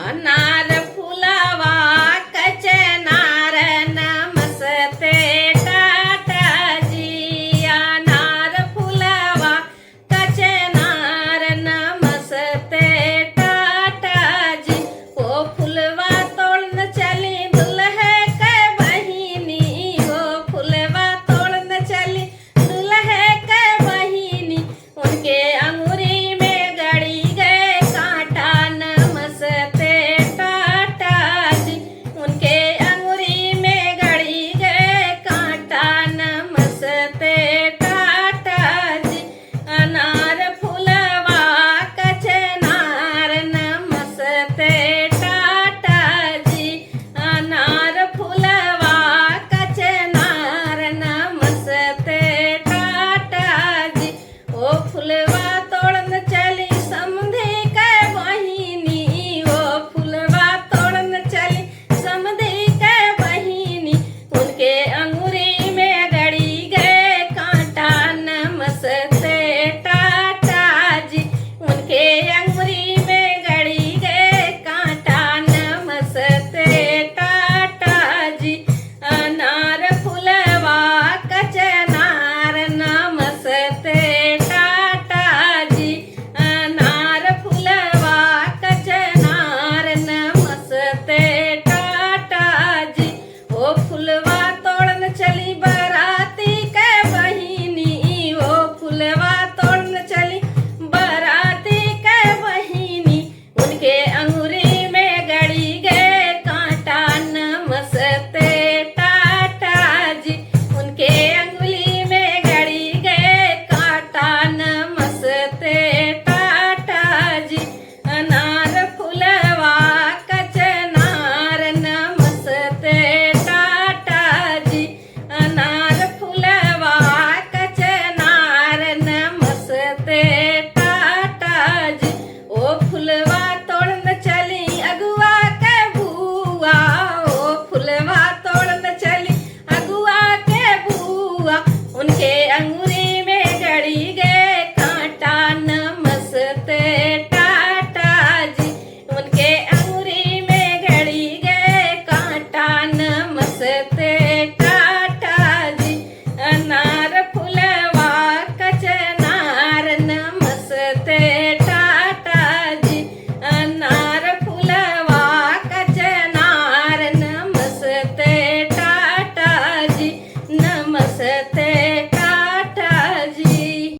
अनार फुलवा कचनार नमस्ते टाटाजी। अनार फुलवा कचनार नमस्ते टाटाजी। ओ फुलवा तोड़न चली दुल्हे के बहिनी। ओ फुलवा तोड़न चली दुल्हे के बहिनी। उनके अंगूरी में गड़ी गए कांटा नमस्ते टाटाजी। उनके अंगूरी में गड़ी गए कांटा नमस्ते टाटाजी। अनार फुलवा कचनार नमस्ते टाटाजी। अनार फुलवा कचनार नमस्ते टाटाजी। ओ फुलवा तोड़न चली समधी के बहिनी। ओ फुलवा तोड़न चली समधी के बहिनी। उनके अंगूरी में गड़ी गए कांटा नमस्ते टाटाजी। उनके अंगूरी में गड़ी गए कांटा नमस्ते टाटाजी। अनार फुलवा कचनार नमस्ते टाटाजी। अनार फुलवा कचनार नमस्ते टाटाजी। ओ फुलवा तोड़न चली बराती के बहिनी। ओ फुलवा तोड़न चली बराती के बहिनी। उनके अंगूरी में गड़ी गए कांटा नमस्ते टाटाजी। उनके अंगुली में गड़ी गए कांटा नमस्ते टाटाजी। अनार फुलवा कचनार नमस्ते टाटाजी। अनार फुलवा कचनार नमस्ते टाटाजी। ओ फुलवा